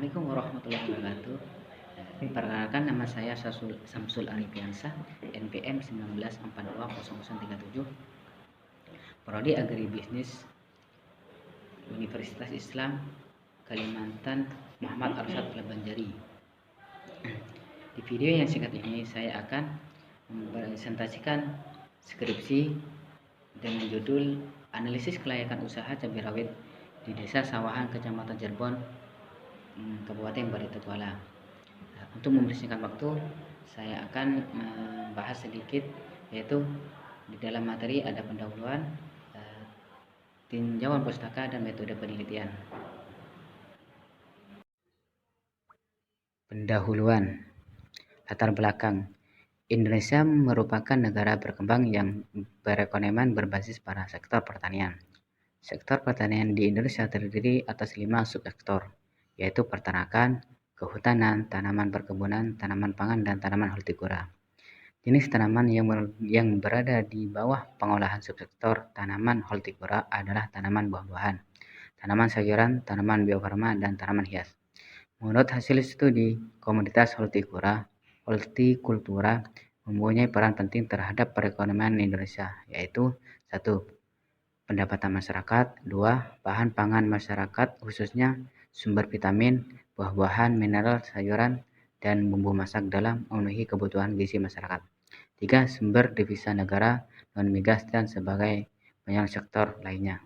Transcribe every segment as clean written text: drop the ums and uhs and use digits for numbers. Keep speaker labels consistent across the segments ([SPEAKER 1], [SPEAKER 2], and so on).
[SPEAKER 1] Assalamualaikum warahmatullahi wabarakatuh. Perkenalkan, nama saya Samsul Arifiansah, NPM 19420037, Prodi Agribisnis, Universitas Islam Kalimantan, Muhammad Arsyad Labanjari. Di video yang singkat ini saya akan mempresentasikan skripsi dengan judul Analisis Kelayakan Usaha Cabai Rawit di Desa Sawahan, Kecamatan Cirebon, Kabupaten Barito Kuala. Untuk mempersingkat waktu, saya akan membahas sedikit, yaitu di dalam materi ada pendahuluan, tinjauan pustaka, dan metode penelitian. Pendahuluan. Latar belakang. Indonesia merupakan negara berkembang yang berekonomian berbasis pada sektor pertanian. Sektor pertanian di Indonesia terdiri atas 5 subsektor, yaitu peternakan, kehutanan, tanaman perkebunan, tanaman pangan, dan tanaman hortikula. Jenis tanaman yang berada di bawah pengolahan subsektor tanaman hortikula adalah tanaman buah-buahan, tanaman sayuran, tanaman biofarma, dan tanaman hias. Menurut hasil studi, komoditas hortikula mempunyai peran penting terhadap perekonomian Indonesia, yaitu 1. Pendapatan masyarakat, 2. Bahan pangan masyarakat, khususnya sumber vitamin, buah-buahan, mineral, sayuran, dan bumbu masak dalam memenuhi kebutuhan gizi masyarakat. 3. Sumber devisa negara, non-migas, dan sebagai banyak sektor lainnya.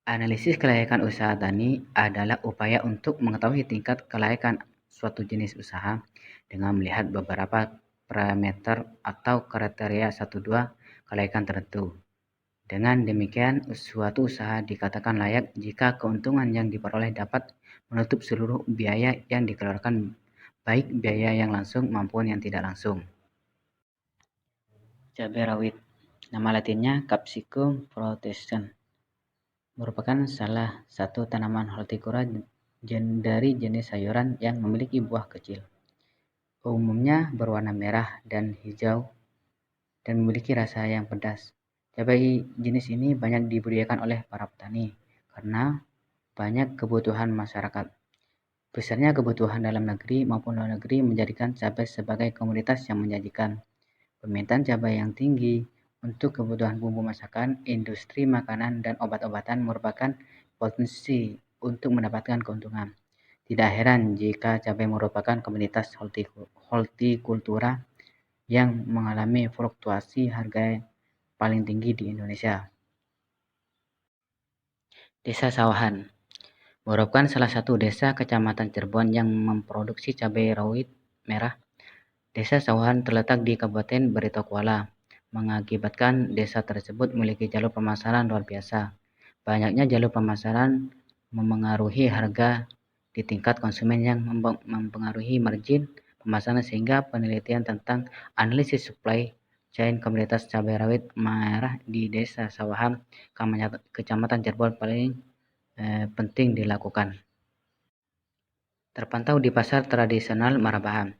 [SPEAKER 1] Analisis kelayakan usaha tani adalah upaya untuk mengetahui tingkat kelayakan suatu jenis usaha dengan melihat beberapa parameter atau kriteria 1-2 kelayakan tertentu. Dengan demikian, suatu usaha dikatakan layak jika keuntungan yang diperoleh dapat menutup seluruh biaya yang dikeluarkan, baik biaya yang langsung maupun yang tidak langsung. Cabai rawit, nama latinnya Capsicum frutescens, merupakan salah satu tanaman hortikula dari jenis sayuran yang memiliki buah kecil. Umumnya berwarna merah dan hijau dan memiliki rasa yang pedas. Cabai jenis ini banyak dibudidayakan oleh para petani karena banyak kebutuhan masyarakat. Besarnya kebutuhan dalam negeri maupun luar negeri menjadikan cabai sebagai komoditas yang menjanjikan. Permintaan cabai yang tinggi untuk kebutuhan bumbu masakan, industri makanan, dan obat-obatan merupakan potensi untuk mendapatkan keuntungan. Tidak heran jika cabai merupakan komoditas hortikultura yang mengalami fluktuasi harga paling tinggi di Indonesia. Desa Sawahan merupakan salah satu desa Kecamatan Cirebon yang memproduksi cabai rawit merah. Desa Sawahan terletak di Kabupaten Barito Kuala, mengakibatkan desa tersebut memiliki jalur pemasaran luar biasa. Banyaknya jalur pemasaran memengaruhi harga di tingkat konsumen yang mempengaruhi margin pemasaran, sehingga penelitian tentang analisis supply chain komoditas cabai rawit merah di Desa Sawahan, Kecamatan Cirebon paling penting dilakukan. Terpantau di pasar tradisional Marabahan,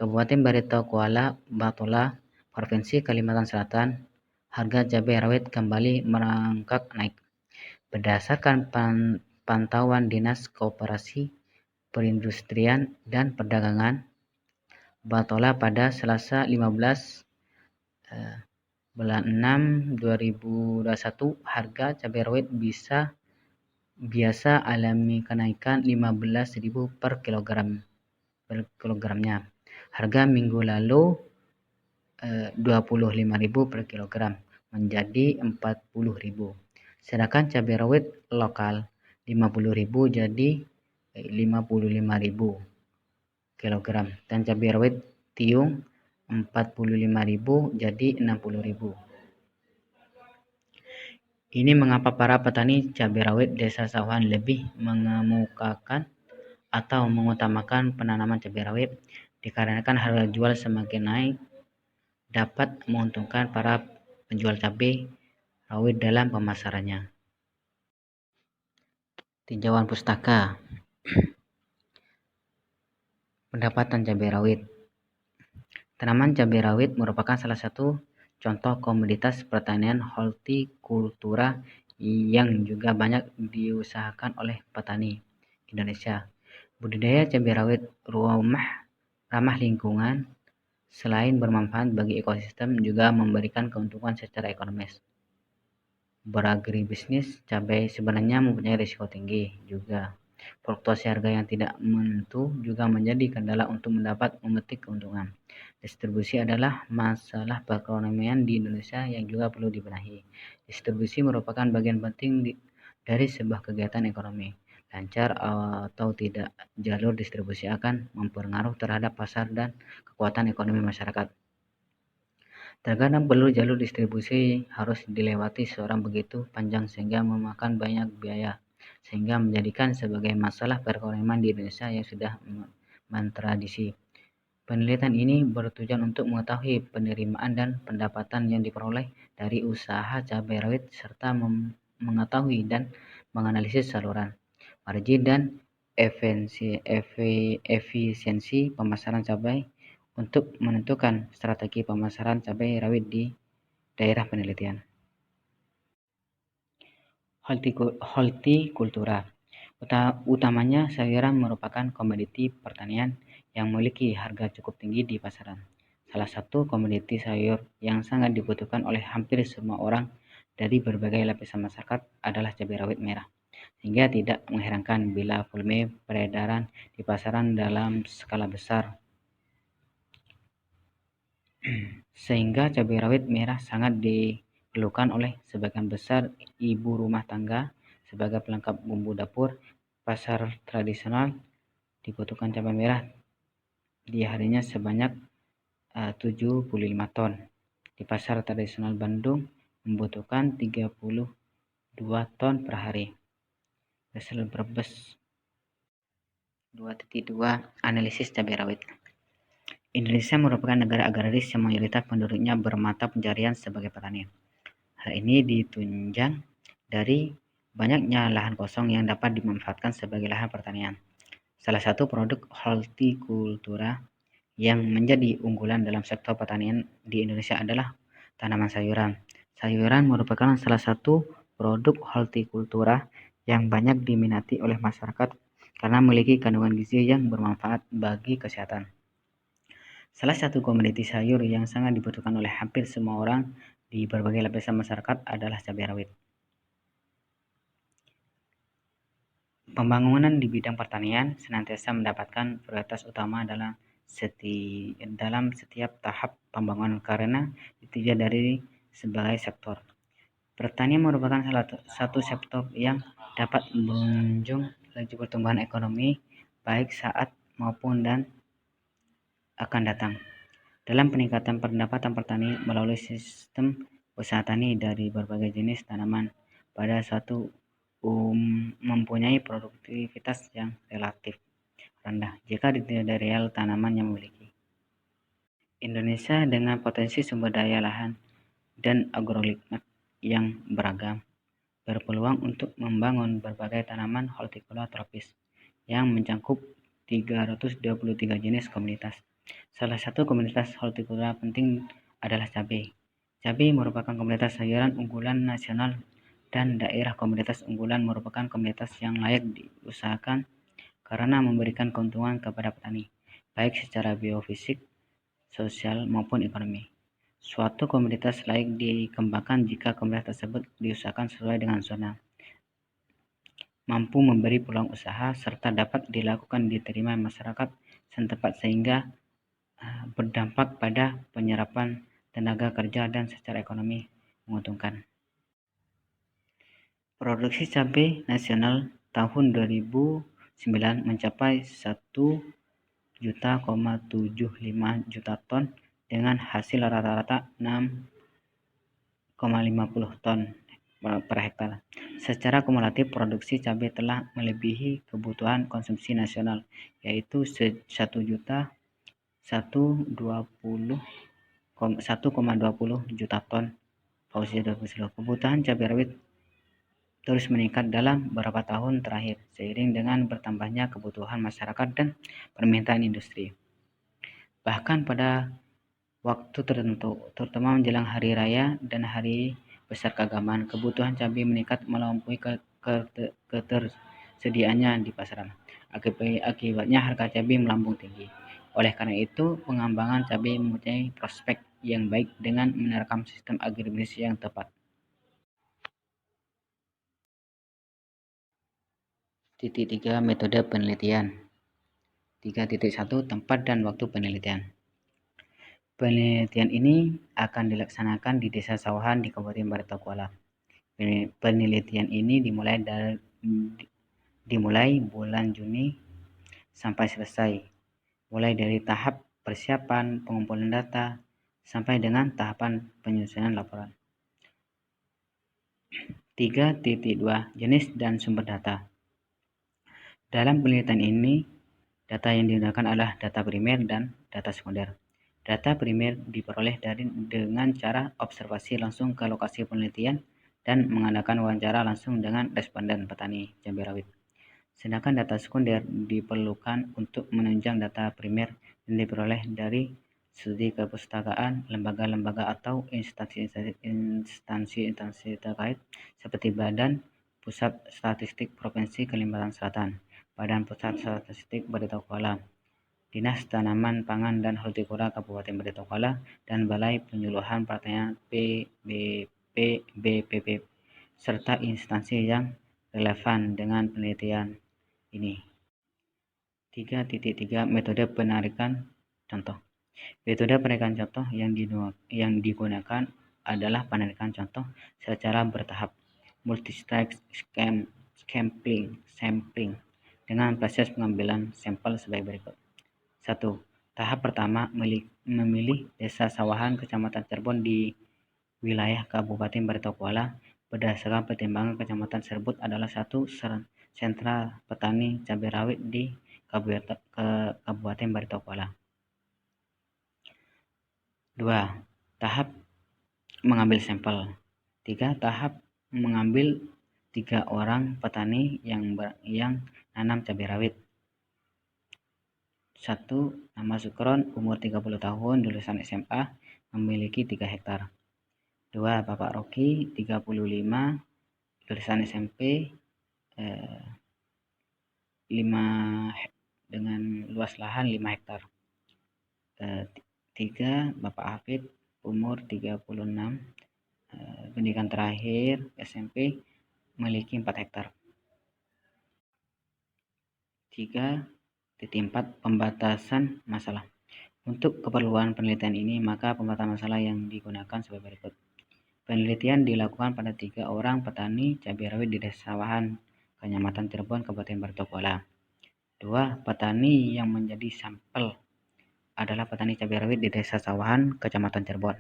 [SPEAKER 1] Kabupaten Barito Kuala, Batola, Provinsi Kalimantan Selatan, harga cabai rawit kembali merangkak naik. Berdasarkan pantauan Dinas Koperasi Perindustrian dan Perdagangan Batola pada Selasa 15 bulan 6 2021, harga cabai rawit biasa alami kenaikan 15.000 per kilogramnya. Harga minggu lalu 25.000 per kilogram menjadi 40.000. Sedangkan cabai rawit lokal 50.000 jadi 55.000 kilogram, dan cabai rawit tiung 45.000 jadi 60.000. Ini mengapa para petani cabai rawit Desa Sawahan lebih mengemukakan atau mengutamakan penanaman cabai rawit, dikarenakan harga jual semakin naik dapat menguntungkan para penjual cabai rawit dalam pemasarannya. Tinjauan pustaka. Pendapatan cabai rawit. Tanaman cabai rawit merupakan salah satu contoh komoditas pertanian hortikultura yang juga banyak diusahakan oleh petani. Indonesia. Budidaya cabai rawit ramah lingkungan selain bermanfaat bagi ekosistem juga memberikan keuntungan secara ekonomis. Beragribisnis cabai sebenarnya mempunyai risiko tinggi juga. Fluktuasi harga yang tidak menentu juga menjadi kendala untuk memetik keuntungan. Distribusi adalah masalah perekonomian di Indonesia yang juga perlu dibenahi. Distribusi merupakan bagian penting dari sebuah kegiatan ekonomi. Lancar atau tidak jalur distribusi akan mempengaruhi terhadap pasar dan kekuatan ekonomi masyarakat. Terkadang perlu jalur distribusi harus dilewati seorang begitu panjang sehingga memakan banyak biaya, sehingga menjadikan sebagai masalah perekonomian di Indonesia yang sudah mentradisi. Penelitian ini bertujuan untuk mengetahui penerimaan dan pendapatan yang diperoleh dari usaha cabai rawit serta mengetahui dan menganalisis saluran, margin dan efisiensi pemasaran cabai untuk menentukan strategi pemasaran cabai rawit di daerah penelitian. Hortikultura utamanya sayuran merupakan komoditi pertanian yang memiliki harga cukup tinggi di pasaran. Salah satu komoditi sayur yang sangat dibutuhkan oleh hampir semua orang dari berbagai lapisan masyarakat adalah cabai rawit merah. Sehingga tidak mengherankan bila volume peredaran di pasaran dalam skala besar. Sehingga cabai rawit merah sangat diperlukan oleh sebagian besar ibu rumah tangga sebagai pelengkap bumbu dapur. Pasar tradisional dibutuhkan cabai merah di harinya sebanyak 75 ton. Di pasar tradisional Bandung membutuhkan 32 ton per hari. Hasil Brebes 2.2 Analisis cabai rawit. Indonesia merupakan negara agraris yang mayoritas penduduknya bermata pencarian sebagai petani. Hal ini ditunjang dari banyaknya lahan kosong yang dapat dimanfaatkan sebagai lahan pertanian. Salah satu produk hortikultura yang menjadi unggulan dalam sektor pertanian di Indonesia adalah tanaman sayuran. Sayuran merupakan salah satu produk hortikultura yang banyak diminati oleh masyarakat karena memiliki kandungan gizi yang bermanfaat bagi kesehatan. Salah satu komoditi sayur yang sangat dibutuhkan oleh hampir semua orang di berbagai lapisan masyarakat adalah cabai rawit. Pembangunan di bidang pertanian senantiasa mendapatkan prioritas utama dalam setiap tahap pembangunan karena dilihat dari sebagai sektor. Pertanian merupakan salah satu sektor yang dapat menunjang laju pertumbuhan ekonomi baik saat maupun dan akan datang. Dalam peningkatan pendapatan petani melalui sistem usaha tani dari berbagai jenis tanaman pada suatu mempunyai produktivitas yang relatif rendah jika dilihat dari real tanaman yang memiliki. Indonesia dengan potensi sumber daya lahan dan agroklimat yang beragam berpeluang untuk membangun berbagai tanaman hortikultura tropis yang mencakup 323 jenis komoditas. Salah satu komoditas hortikultura penting adalah cabai. Cabai merupakan komoditas sayuran unggulan nasional dan daerah komoditas unggulan merupakan komoditas yang layak diusahakan karena memberikan keuntungan kepada petani, baik secara biofisik, sosial, maupun ekonomi. Suatu komoditas layak dikembangkan jika komoditas tersebut diusahakan sesuai dengan zona, mampu memberi peluang usaha, serta dapat dilakukan diterima masyarakat setempat sehingga berdampak pada penyerapan tenaga kerja dan secara ekonomi menguntungkan. Produksi cabai nasional tahun 2009 mencapai 1,75 juta ton dengan hasil rata-rata 6,50 ton per hektar. Secara kumulatif produksi cabai telah melebihi kebutuhan konsumsi nasional yaitu 1,20 juta ton pada usia 2010. Kebutuhan cabai rawit terus meningkat dalam beberapa tahun terakhir seiring dengan bertambahnya kebutuhan masyarakat dan permintaan industri. Bahkan pada waktu tertentu, terutama menjelang hari raya dan hari besar keagamaan, kebutuhan cabai meningkat melampaui ketersediaan sediaannya di pasaran. Akibatnya harga cabai melambung tinggi. Oleh karena itu, pengembangan cabai mempunyai prospek yang baik dengan menerapkan sistem agribisnis yang tepat. Titik 3. Metode penelitian. 3.1 Tempat dan waktu penelitian. Penelitian ini akan dilaksanakan di Desa Sawahan di Kabupaten Baritokwala. Penelitian ini dimulai bulan Juni sampai selesai, mulai dari tahap persiapan pengumpulan data sampai dengan tahapan penyusunan laporan. 3.2 Jenis dan sumber data. Dalam penelitian ini, data yang digunakan adalah data primer dan data sekunder. Data primer diperoleh dengan cara observasi langsung ke lokasi penelitian dan mengadakan wawancara langsung dengan responden petani cabai rawit. Sedangkan data sekunder diperlukan untuk menunjang data primer yang diperoleh dari studi kepustakaan, lembaga-lembaga atau instansi terkait seperti Badan Pusat Statistik Provinsi Kalimantan Selatan, Badan Pusat Statistik Baritokwala, Dinas Tanaman Pangan dan Hortikultura Kabupaten Baritokwala, dan Balai Penyuluhan Pertanian BPP, serta instansi yang relevan dengan penelitian ini. 3.3 Metode penarikan contoh. Metode penarikan contoh yang digunakan adalah penarikan contoh secara bertahap, multi-stage sampling dengan proses pengambilan sampel sebagai berikut. 1. Tahap pertama, memilih Desa Sawahan, Kecamatan Cirebon di wilayah Kabupaten Baritokwala. Berdasarkan pertimbangan kecamatan tersebut adalah satu sentra petani cabai rawit di Kabupaten Baritokwala. 2. Tahap mengambil sampel. 3. Tahap mengambil 3 orang petani yang nanam cabai rawit. 1. Nama Sukron, umur 30 tahun, lulusan SMA, memiliki 3 hektar. 2. Bapak Roki, 35, lulusan SMP, 5 dengan luas lahan 5 hektar. 3. Bapak Hafid, umur 36, pendidikan terakhir SMP, memiliki 4 hektar. 3.4 Pembatasan masalah. Untuk keperluan penelitian ini, maka pembatasan masalah yang digunakan sebagai berikut. Penelitian dilakukan pada 3 orang petani cabai rawit di Desa Sawahan, Kecamatan Cirebon, Kabupaten Baritokwala. 2. Petani yang menjadi sampel adalah petani cabai rawit di Desa Sawahan, Kecamatan Cirebon.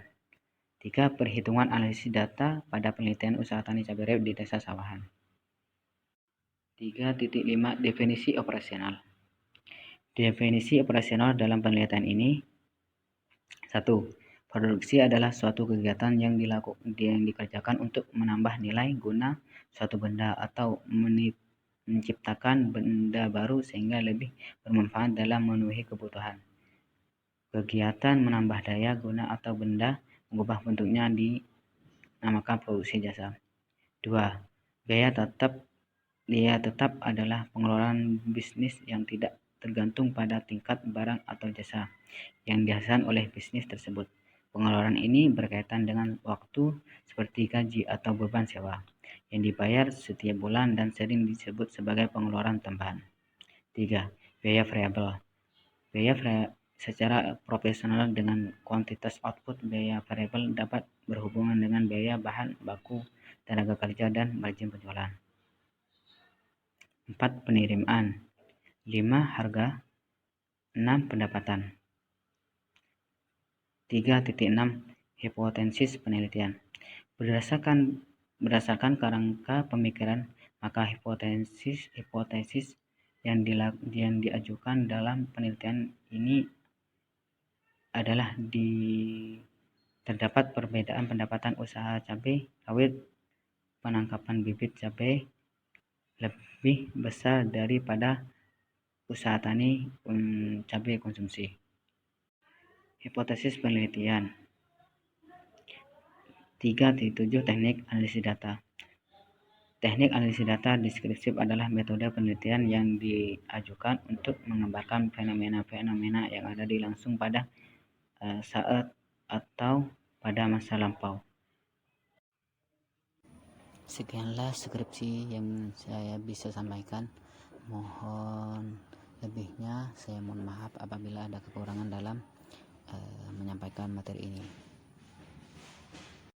[SPEAKER 1] 3. Perhitungan analisis data pada penelitian usaha tani cabai rawit di Desa Sawahan. 3.5 Definisi operasional. Definisi operasional dalam penelitian ini. 1. Produksi adalah suatu kegiatan yang dikerjakan untuk menambah nilai guna suatu benda atau menciptakan benda baru sehingga lebih bermanfaat dalam memenuhi kebutuhan. Kegiatan menambah daya guna atau benda mengubah bentuknya dinamakan produksi jasa. 2. Biaya tetap adalah pengeluaran bisnis yang tidak tergantung pada tingkat barang atau jasa yang dihasilkan oleh bisnis tersebut. Pengeluaran ini berkaitan dengan waktu seperti gaji atau beban sewa yang dibayar setiap bulan dan sering disebut sebagai pengeluaran tambahan. 3. Biaya variabel. Secara profesional dengan kuantitas output, biaya variabel dapat berhubungan dengan biaya bahan baku, tenaga kerja, dan margin penjualan. 4. Penerimaan. 5. Harga. 6. Pendapatan. 3.6 Hipotesis penelitian. Berdasarkan kerangka pemikiran, maka hipotesis yang diajukan dalam penelitian ini adalah terdapat perbedaan pendapatan usaha cabai rawit penangkapan bibit cabai lebih besar daripada usaha tani cabai konsumsi. Hipotesis penelitian. 3.7 Teknik analisis data. Teknik analisis data deskriptif adalah metode penelitian yang diajukan untuk menggambarkan fenomena-fenomena yang ada di langsung pada saat atau pada masa lampau. Sekianlah skripsi yang saya bisa sampaikan. Mohon lebihnya saya mohon maaf apabila ada kekurangan dalam menyampaikan materi ini.